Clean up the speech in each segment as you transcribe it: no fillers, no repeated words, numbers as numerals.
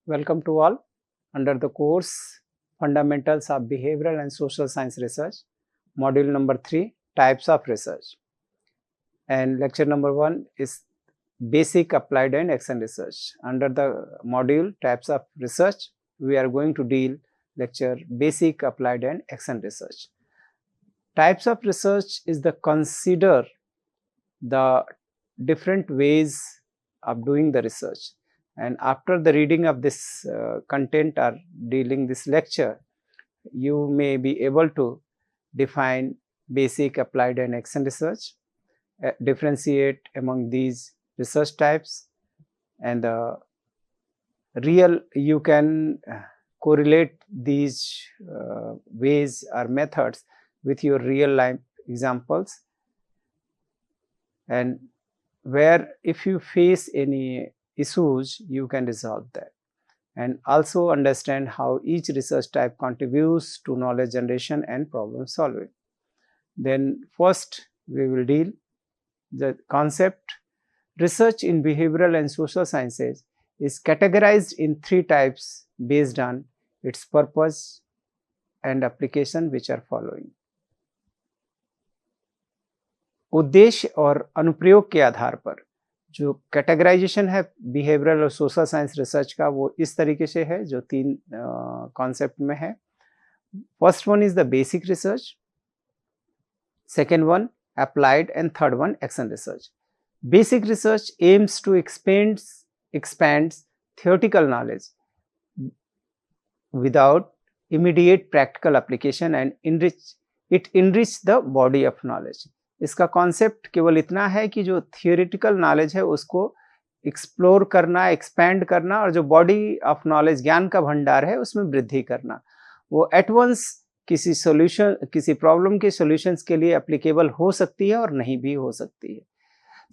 Welcome to all under the course Fundamentals of Behavioral and Social Science Research, module number 3, Types of Research. And lecture number 1 is Basic Applied and Action Research. Under the module Types of Research, we are going to deal lecture Basic Applied and Action Research. Types of research is the consider the different ways of doing the research. And after the reading of this content or dealing this lecture, you may be able to define basic, applied and action research, differentiate among these research types, and you can correlate these ways or methods with your real life examples, and where if you face any issues, you can resolve that, and also understand how each research type contributes to knowledge generation and problem solving. Then first we will deal the concept. Research in behavioral and social sciences is categorized in 3 types based on its purpose and application, which are following. उद्देश्य और अनुप्रयोग के आधार पर जो categorisation है behavioural और social science research का, वो इस तरीके से है जो 3 कॉन्सेप्ट में है. First one is the basic research, second one applied, and third one action research. Basic research aims to expand theoretical knowledge without immediate practical application and enrich the body of knowledge. इसका concept केवल इतना है कि जो theoretical knowledge है उसको explore करना, expand करना, और जो बॉडी ऑफ नॉलेज, ज्ञान का भंडार है, उसमें वृद्धि करना. वो एट वंस किसी प्रॉब्लम के सॉल्यूशंस के लिए एप्लीकेबल हो सकती है और नहीं भी हो सकती है.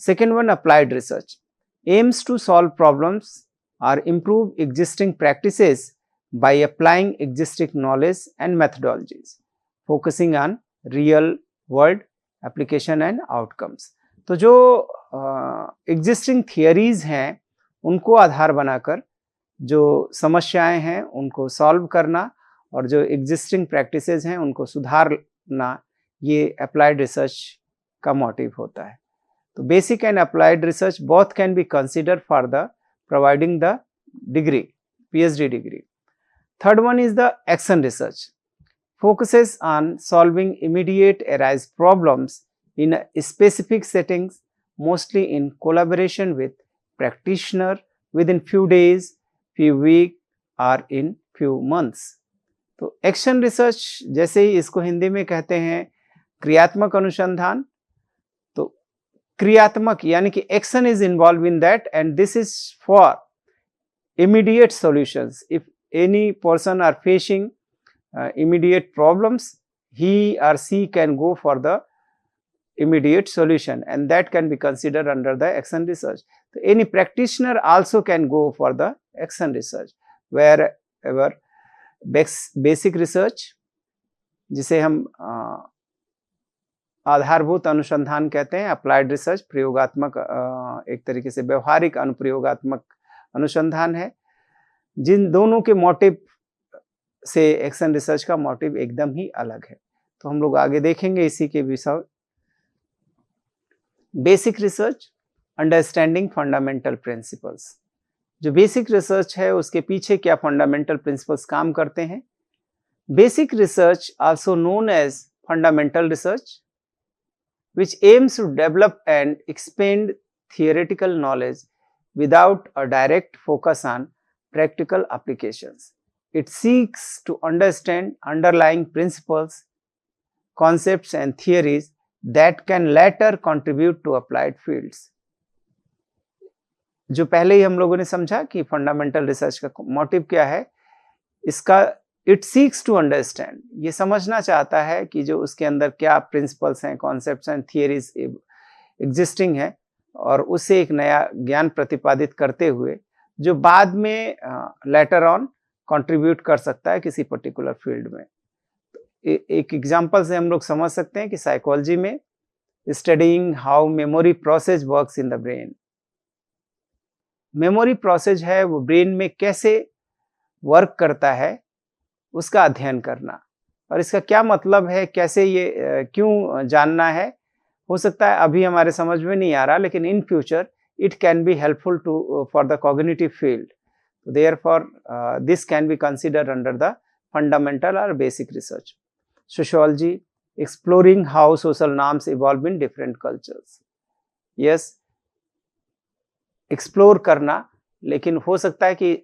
Second one applied research aims to solve problems और improve existing practices by applying existing knowledge and methodologies, focusing on real world application and outcomes. तो जो एग्जिस्टिंग थियरीज हैं उनको आधार बनाकर जो समस्याएं हैं उनको सॉल्व करना और जो एग्जिस्टिंग प्रैक्टिसेस हैं उनको सुधारना, ये अप्लाइड रिसर्च का मोटिव होता है. तो basic and applied research both can be consider for the providing the degree, PhD degree. Third one is the action research, focuses on solving immediate arise problems in a specific settings, mostly in collaboration with practitioner within few days, few weeks or in few months. तो action research जैसे ही इसको हिंदी में कहते हैं क्रियात्मक अनुसंधान. तो क्रियात्मक यानी कि action is involve in that and this is for immediate solutions. If any person are facing immediate problems, he or she can go for the immediate solution, and that can be considered under the action research. So any practitioner also can go for the action research. Wherever basic research, जिसे हम आधारभूत अनुसंधान कहते हैं, applied research प्रयोगात्मक, एक तरीके से व्यवहारिक अनुप्रयोगात्मक अनुसंधान है. जिन दोनों के मोटिव से एक्शन रिसर्च का मोटिव एकदम ही अलग है. तो हम लोग आगे देखेंगे इसी के विषय. Basic research, understanding fundamental principles. जो बेसिक रिसर्च है उसके पीछे क्या फंडामेंटल प्रिंसिपल्स काम करते हैं. Basic research also known as fundamental research which aims to develop and expand theoretical knowledge without a direct focus on practical applications. It seeks to understand underlying principles, concepts and theories that can later contribute to applied fields. जो पहले ही हम लोगों ने समझा कि fundamental research का motive क्या है, इसका इट सीक्स टू अंडरस्टैंड, ये समझना चाहता है कि जो उसके अंदर क्या प्रिंसिपल्स हैं, कॉन्सेप्ट्स एंड थियरीज एग्जिस्टिंग है, और उससे एक नया ज्ञान प्रतिपादित करते हुए जो बाद में लेटर ऑन कंट्रीब्यूट कर सकता है किसी पर्टिकुलर फील्ड में. एक एग्जांपल से हम लोग समझ सकते हैं कि साइकोलॉजी में studying how memory process works in the brain. Memory process है वो ब्रेन में कैसे वर्क करता है उसका अध्ययन करना। और इसका क्या मतलब है, कैसे ये क्यों जानना है, हो सकता है अभी हमारे समझ में नहीं आ रहा, लेकिन in future it can be helpful to for the cognitive field. Therefore, this can be considered under the fundamental or basic research. Sociology, exploring how social norms evolve in different cultures. Yes, explore करना, लेकिन हो सकता है कि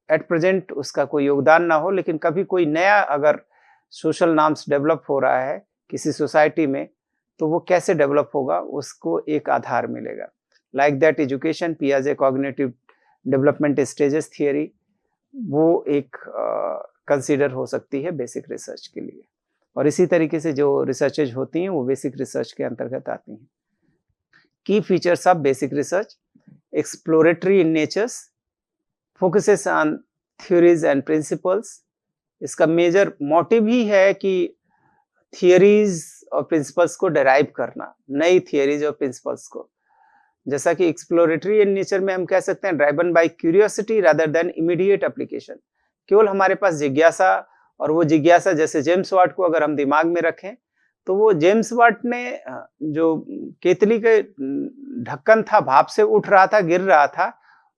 at present उसका कोई योगदान ना हो, लेकिन कभी कोई नया अगर social norms डेवलप हो रहा है किसी सोसाइटी में, तो वो कैसे डेवलप होगा उसको एक आधार मिलेगा। Like that education, Piaget cognitive development stages theory, वो एक कंसीडर हो सकती है बेसिक रिसर्च के लिए। और इसी तरीके से जो रिसर्चेज होती हैं वो बेसिक रिसर्च के अंतर्गत आती हैं। की features of basic research: exploratory in nature's, focuses on theories and principles. इसका मेजर मोटिव ही है कि थियरीज और प्रिंसिपल्स को डेराइव करना, नई थियरीज और प्रिंसिपल्स को। जैसा कि एक्सप्लोरेटरी इन नेचर में हम कह सकते हैं driven by curiosity rather than immediate application. केवल हमारे पास जिज्ञासा, और वो जिज्ञासा जैसे जेम्स वाट को अगर हम दिमाग में रखें, तो वो जेम्स वाट ने जो केतली के ढक्कन था, भाप से उठ रहा था, गिर रहा था,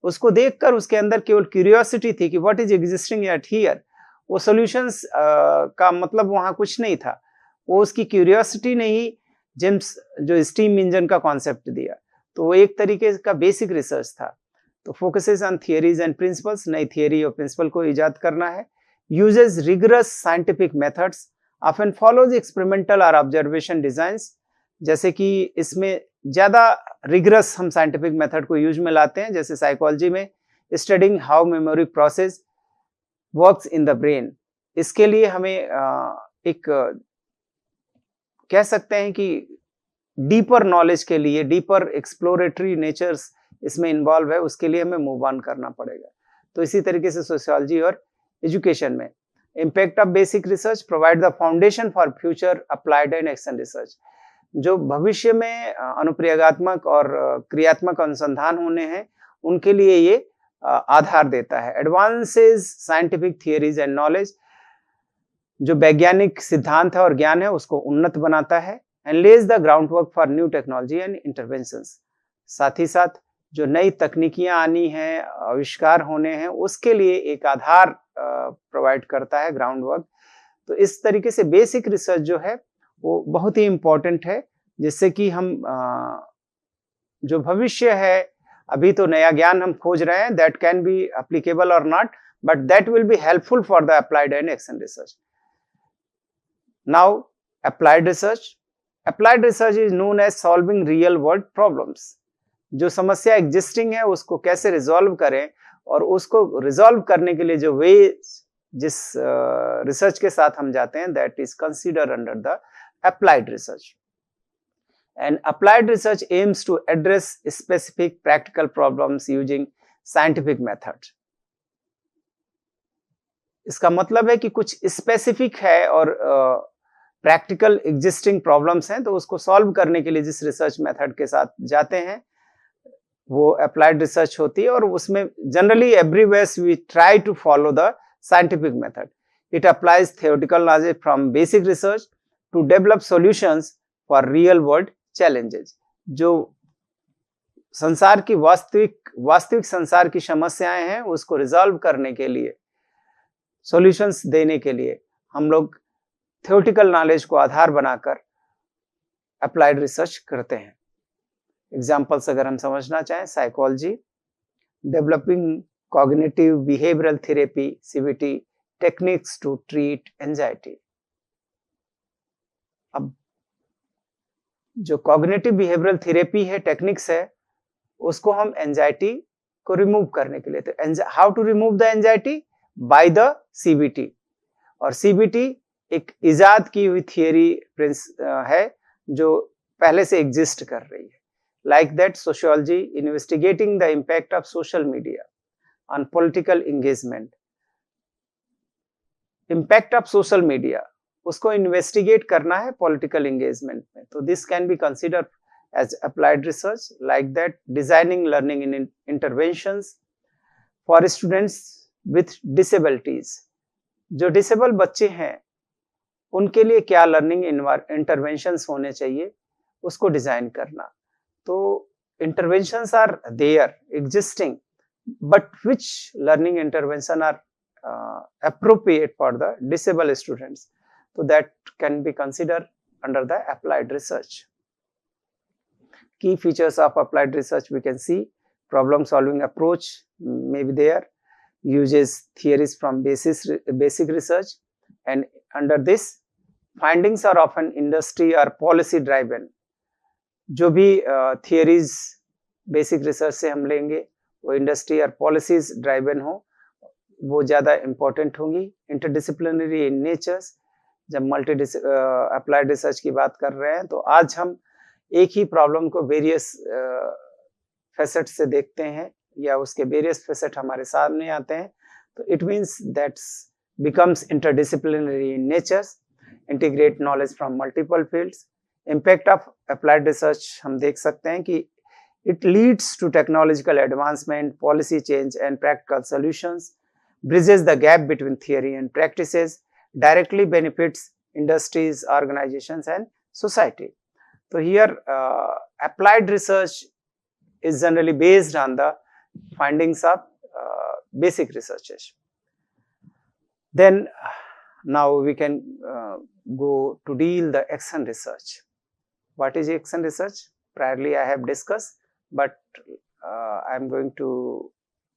उसको देखकर उसके अंदर केवल क्यूरियोसिटी थी कि what is existing eight here. वो सॉल्यूशंस का मतलब वहां कुछ नहीं था, वो उसकी क्यूरियोसिटी ने ही जेम्स जो स्टीम इंजन का कॉन्सेप्ट दिया। तो वो एक तरीके का बेसिक रिसर्च था। तो focuses on theories and principles, नई थियरी और प्रिंसिपल को इजाद करना है। Uses rigorous scientific methods, often follows experimental और ऑब्जर्वेशन डिजाइंस। जैसे कि इसमें ज्यादा रिगरस हम साइंटिफिक मेथड को यूज में लाते हैं, जैसे साइकोलॉजी में studying how memory process works in the brain. इसके लिए हमें एक कह सकते हैं कि डीपर नॉलेज के लिए, डीपर एक्सप्लोरेटरी नेचर्स इसमें इन्वॉल्व है, उसके लिए हमें मूव ऑन करना पड़ेगा। तो इसी तरीके से सोशियोलॉजी और एजुकेशन में impact of basic research provide the foundation for future applied and action research. जो भविष्य में अनुप्रयोगात्मक और क्रियात्मक अनुसंधान होने हैं, उनके लिए ये आधार देता है। Advances scientific theories and knowledge, जो वैज्ञानिक सिद्धांत है और ज्ञान है उसको उन्नत बनाता है। And Lay's the groundwork for new technology and interventions. साथ ही साथ जो नई तकनीकियां आनी हैं, आविष्कार होने हैं, उसके लिए एक आधार प्रोवाइड करता है, ग्राउंडवर्क। तो इस तरीके से बेसिक रिसर्च जो है वो बहुत ही इंपॉर्टेंट है, जिससे कि हम जो भविष्य है, अभी तो नया ज्ञान हम खोज रहे हैं, दैट कैन बी एप्लीकेबल और not, but that will be helpful for the applied and action research. Now applied research. Applied research is known as solving real world problems. जो समस्या एग्जिस्टिंग है उसको कैसे रिजॉल्व करें, और उसको रिजॉल्व करने के लिए जो वे जिस रिसर्च के साथ हम जाते हैं, that is consider under the applied research. And applied research aims to address specific practical problems using scientific method. इसका मतलब है कि कुछ स्पेसिफिक है और प्रैक्टिकल एग्जिस्टिंग प्रॉब्लम्स हैं, तो उसको सॉल्व करने के लिए जिस रिसर्च मेथड के साथ जाते हैं वो अप्लाइड रिसर्च होती है। और उसमें generally everywhere we try to follow the scientific method. It applies theoretical knowledge from basic research to develop solutions for real world challenges. जो संसार की वास्तविक संसार की समस्याएं हैं उसको रिजॉल्व करने के लिए, सॉल्यूशंस देने के लिए हम लोग थ्योरेटिकल नॉलेज को आधार बनाकर अप्लाइड रिसर्च करते हैं। एग्जाम्पल्स अगर हम समझना चाहें, psychology, developing cognitive behavioural therapy CBT, techniques to treat anxiety. अब जो कॉग्निटिव बिहेवियरल थेरेपी है, टेक्निक्स है, उसको हम एंजाइटी को रिमूव करने के लिए, तो how to remove the anxiety? By the CBT. और सीबीटी एक इजाद की हुई थियरी है जो पहले से एग्जिस्ट कर रही है। Like that sociology investigating the impact of social media on political engagement. Impact of social media उसको इन्वेस्टिगेट करना है पॉलिटिकल एंगेजमेंट में, तो this can be consider as applied research. Like that, designing learning in interventions for students with disabilities, जो disable बच्चे हैं उनके लिए क्या लर्निंग इंटरवेंशंस होने चाहिए उसको डिजाइन करना। तो interventions are there existing, but which learning intervention are appropriate for the disabled students, so that can be considered under the applied research. Key features of applied research we can see: problem solving approach may be there, uses theories from basic research, and under this findings are often industry or policy driven. जो भी theories basic research से हम लेंगे वो industry और policies driven हो, वो ज़्यादा इम्पोर्टेंट होंगी। इंटरडिसिप्लिनरी इन नेचर्स, जब मल्टी अप्लाइड रिसर्च की बात कर रहे हैं तो आज हम एक ही प्रॉब्लम को वेरियस फैसेट से देखते हैं या उसके वेरियस फैसेट हमारे सामने आते हैं, तो it means that's becomes interdisciplinary in natures, integrate knowledge from multiple fields. Impact of applied research हम देख सकते हैं कि it leads to technological advancement, policy change and practical solutions, bridges the gap between theory and practices, directly benefits industries, organizations and society. So here applied research is generally based on the findings of basic researches. Then now we can go to deal the action research. What is action research? Priorly I have discussed, but I am going to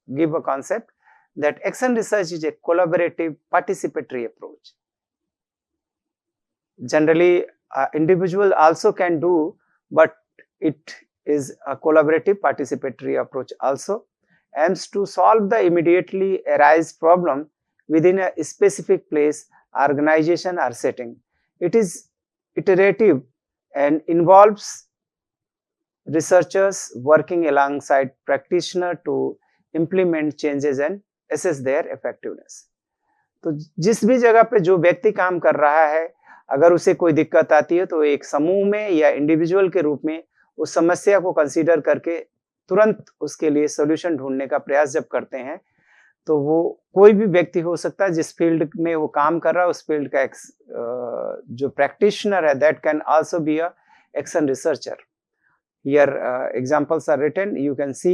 give a concept that action research is a collaborative participatory approach. Generally individual also can do, but it is a collaborative participatory approach also, aims to solve the immediately arise problem within a specific place, organization or setting. It is iterative and involves researchers working alongside practitioner to implement changes and assess their effectiveness. तो जिस भी जगह पे जो व्यक्ति काम कर रहा है, अगर उसे कोई दिक्कत आती है तो एक समूह में या इंडिविजुअल के रूप में उस समस्या को कंसीडर करके तुरंत उसके लिए सॉल्यूशन ढूंढने का प्रयास जब करते हैं, तो वो कोई भी व्यक्ति हो सकता है जिस फील्ड में वो काम कर रहा है, उस फील्ड का जो प्रैक्टिशनर है, that can also be a action researcher. Here examples are written. You can see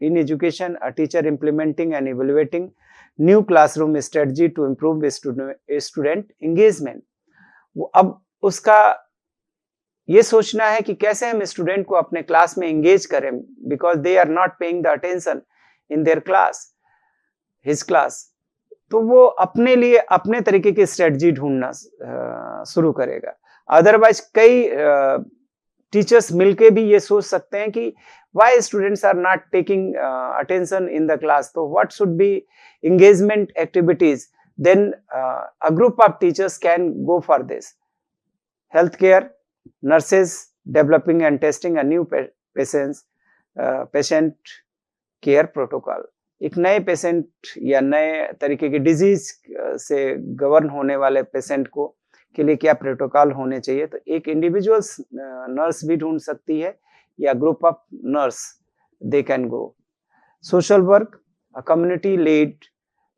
in education, a teacher implementing and evaluating new classroom strategy to improve student engagement. अब उसका ये सोचना है कि कैसे हम स्टूडेंट को अपने क्लास में एंगेज करें, because they are not paying the attention in their class, his class. तो वो अपने लिए अपने तरीके की स्ट्रेटजी ढूंढना शुरू करेगा. अदरवाइज कई टीचर्स मिलके भी ये सोच सकते हैं कि why students are not taking attention in the class, तो what should be engagement activities. Then a group of teachers can go for this. Health care nurses developing and testing a new patient care protocol. एक नए patient या नए तरीके की disease से govern होने वाले पेशेंट को के लिए क्या प्रोटोकॉल होने चाहिए, तो एक इंडिविजुअल नर्स भी ढूंढ सकती है या group of nurse, they can go. Social work, a community led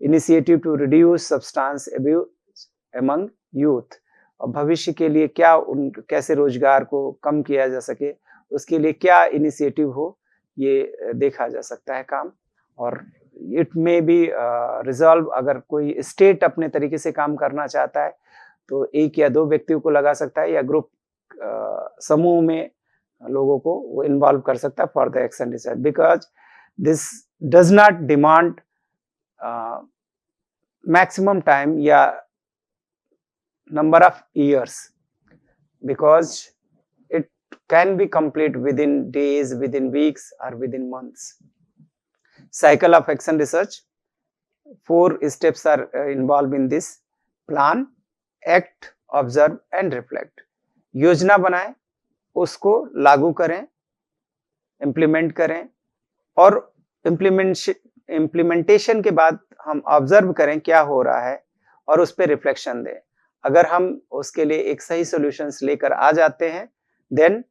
initiative to reduce substance abuse among youth. और भविष्य के लिए क्या कैसे रोजगार को कम किया जा सके, उसके लिए क्या इनिशिएटिव हो, ये देखा जा सकता है काम. और इट मे बी रिजॉल्व, अगर कोई स्टेट अपने तरीके से काम करना चाहता है तो एक या दो व्यक्तियों को लगा सकता है या ग्रुप समूह में लोगों को वो इन्वॉल्व कर सकता है for the action research, because this does not demand maximum time या number of years, because it can be complete within days, within weeks और within months. Cycle of action research, 4 steps are involved in this. Plan, act, observe and reflect. योजना बनाएं, उसको लागू करें, implement करें, और implementation के बाद हम ऑब्जर्व करें क्या हो रहा है और उस पर रिफ्लेक्शन दें. अगर हम उसके लिए एक सही सॉल्यूशंस लेकर आ जाते हैं, देन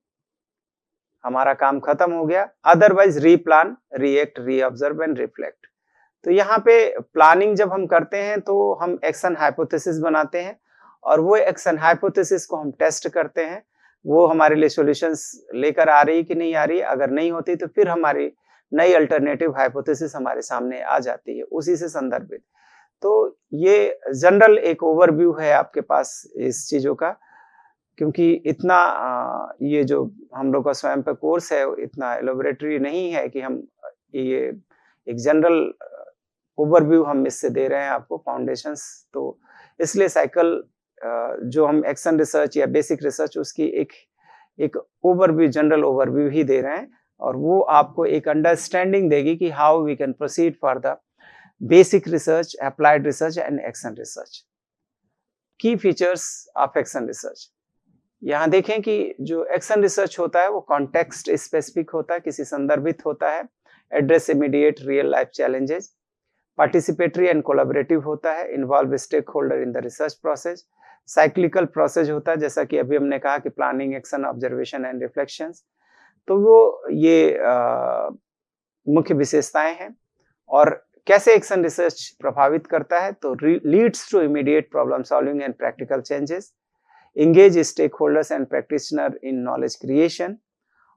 हमारा काम खत्म हो गया. Otherwise replan, react, reobserve and reflect. तो यहाँ पे प्लानिंग जब हम करते हैं तो हम एक्शन हाइपोथेसिस बनाते हैं और वो एक्शन हाइपोथेसिस को हम टेस्ट करते हैं, वो हमारे लिए सॉल्यूशंस लेकर आ रही कि नहीं आ रही। अगर नहीं होती तो फिर हमारी नई अल्टरनेटिव हाइपोथेसिस हमारे सामने आ जाती है उसी से संदर्भित। तो ये जनरल एक ओवरव्यू है आपके पास इस चीजों का, क्योंकि इतना ये जो हम लोग का स्वयं पे कोर्स है इतना एलोबरेटरी नहीं है कि हम ये एक जनरल ओवरव्यू हम इससे दे रहे हैं आपको फाउंडेशंस। तो इसलिए साइकिल जो हम एक्शन रिसर्च या बेसिक रिसर्च उसकी एक ओवरव्यू, जनरल ओवरव्यू ही दे रहे हैं और वो आपको एक अंडरस्टैंडिंग देगी कि how we can proceed for the basic research, applied research and action research. Key features of action research, यहाँ देखें कि जो एक्शन रिसर्च होता है वो कॉन्टेक्स्ट स्पेसिफिक होता है, किसी संदर्भित होता है, address immediate real life challenges, participatory and collaborative होता है, involve stakeholder in the research process, cyclical process होता है जैसा कि अभी हमने कहा कि planning, action, observation and reflections. तो वो ये मुख्य विशेषताएं हैं। और कैसे एक्शन रिसर्च प्रभावित करता है, तो leads to immediate problem solving and practical changes, engage stakeholders and practitioner in knowledge creation,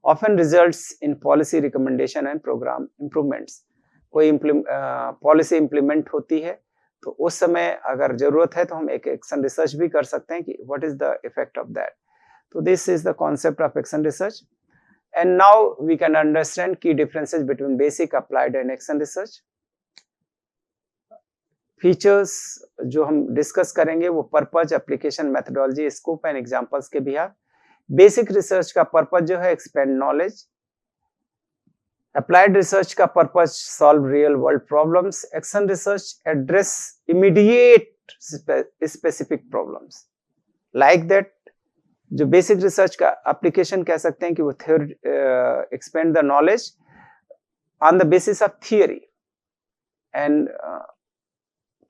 often results in policy recommendation and program improvements। कोई पॉलिसी इम्प्लीमेंट होती है तो उस समय अगर जरूरत है तो हम एक एक्शन रिसर्च भी कर सकते हैं कि what is the effect of that. तो this is the concept of action research and now we can understand की differences between basic, applied and action research. Features जो हम डिस्कस करेंगे वो purpose, application, methodology, scope and examples के behalf. Basic research का purpose जो है expand knowledge, applied research का purpose solve real world problems, action research address immediate specific problems. Like that जो बेसिक रिसर्च का एप्लीकेशन कह सकते हैं कि वो expand the knowledge on the basis of theory and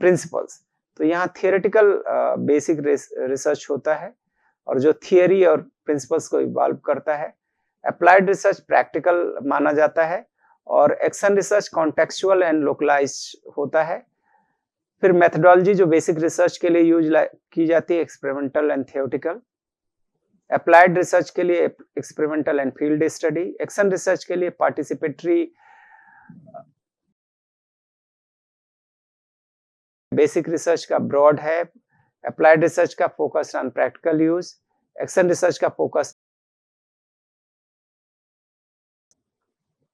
principles. तो यहाँ थियोरेटिकल बेसिक रिसर्च होता है और जो थियरी और प्रिंसिपल्स को इवॉल्व करता है। अप्लाइड रिसर्च प्रैक्टिकल माना जाता है और action research contextual and localised होता है। फिर मेथोडोलॉजी जो बेसिक रिसर्च के लिए यूज की जाती है, experimental and theoretical. Applied research के लिए experimental and field study. Action research के लिए पार्टिसिपेटरी। बेसिक रिसर्च का ब्रॉड है, अप्लाइड रिसर्च का focus on practical use, action research का फोकस।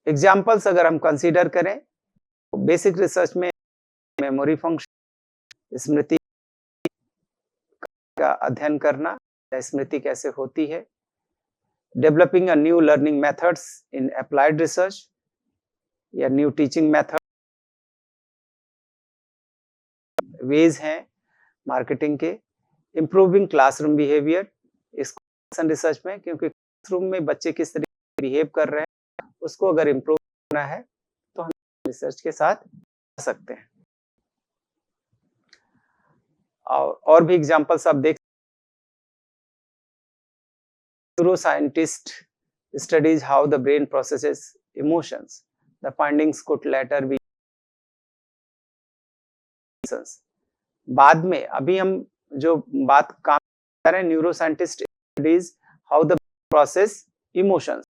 एग्जांपल्स अगर हम कंसीडर करें तो बेसिक रिसर्च में मेमोरी फंक्शन, स्मृति का अध्ययन करना, स्मृति कैसे होती है। Developing a new learning methods in applied research या न्यू टीचिंग मेथड वेज हैं मार्केटिंग के। इम्प्रूविंग क्लासरूम बिहेवियर, इसको एक्शन रिसर्च में, क्योंकि क्लासरूम में बच्चे किस तरीके से बिहेव कर रहे हैं उसको अगर इम्प्रूव करना है तो हम रिसर्च के साथ कर सकते हैं। और भी एग्जांपल्स आप देख, neuroscientist studies how the brain processes emotions, the findings could later be. बाद में अभी हम जो बात काम कर रहे हैं, neuro scientist studies how the process emotions,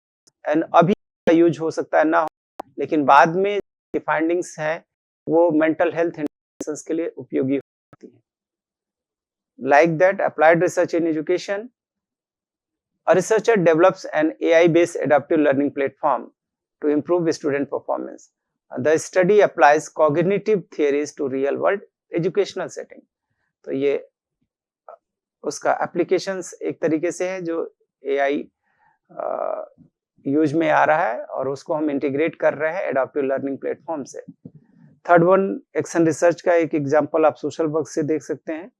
and अभी यूज हो सकता है ना हो, लेकिन बाद में फाइंडिंग्स हैं वो मेंटल हेल्थ इंटरवेंशंस के लिए उपयोगी होती है। Like that applied research in education, a researcher develops an AI based adaptive learning platform to improve student performance. The study applies cognitive theories to real world educational setting। तो ये उसका applications एक तरीके से है जो AI यूज में आ रहा है और उसको हम इंटीग्रेट कर रहे हैं एडाप्टिव लर्निंग प्लेटफॉर्म से। थर्ड वन, एक्शन रिसर्च का एक एग्जांपल आप सोशल वर्क से देख सकते हैं।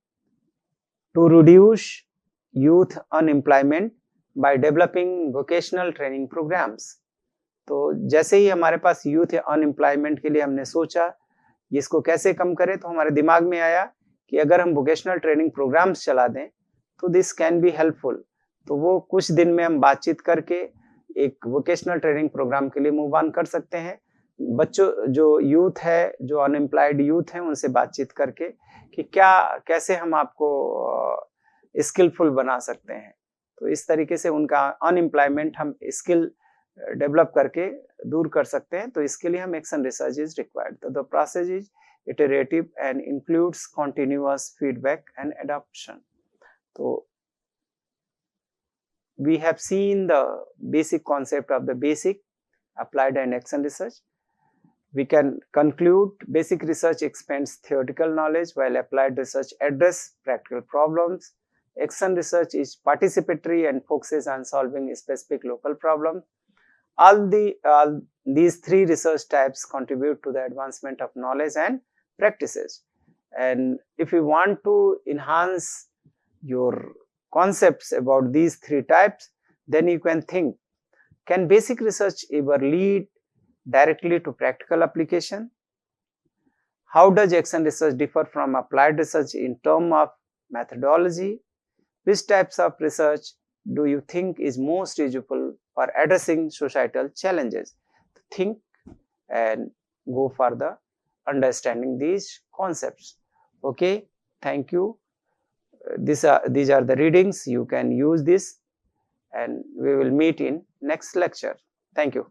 To reduce youth unemployment by developing vocational training programmes. तो जैसे ही हमारे पास यूथ अनएम्प्लॉयमेंट के लिए हमने सोचा इसको कैसे कम करें, तो हमारे दिमाग में आया कि अगर हम वोकेशनल ट्रेनिंग प्रोग्राम्स चला दें तो दिस कैन बी हेल्पफुल। तो वो कुछ दिन में हम बातचीत करके एक वोकेशनल ट्रेनिंग प्रोग्राम के लिए मूव ऑन कर सकते हैं बच्चों जो यूथ है, जो अनएम्प्लॉयड यूथ है, उनसे बातचीत करके कि क्या कैसे हम आपको स्किलफुल बना सकते हैं। तो इस तरीके से उनका अनएम्प्लॉयमेंट हम स्किल डेवलप करके दूर कर सकते हैं। तो इसके लिए हम एक्शन रिसर्च इज रिक्वायर्ड। तो the process is iterative and includes continuous feedback and adoption. So we have seen the basic concept of the basic, applied and action research. We can conclude basic research expands theoretical knowledge while applied research address practical problems. Action research is participatory and focuses on solving specific local problems. All these three research types contribute to the advancement of knowledge and practices. And if you want to enhance your concepts about these three types, then you can think, can basic research ever lead directly to practical application? How does action research differ from applied research in terms of methodology? Which types of research do you think is most useful for addressing societal challenges? Think and go further understanding these concepts. Okay, thank you. These are the readings. You can use this, and we will meet in next lecture. Thank you.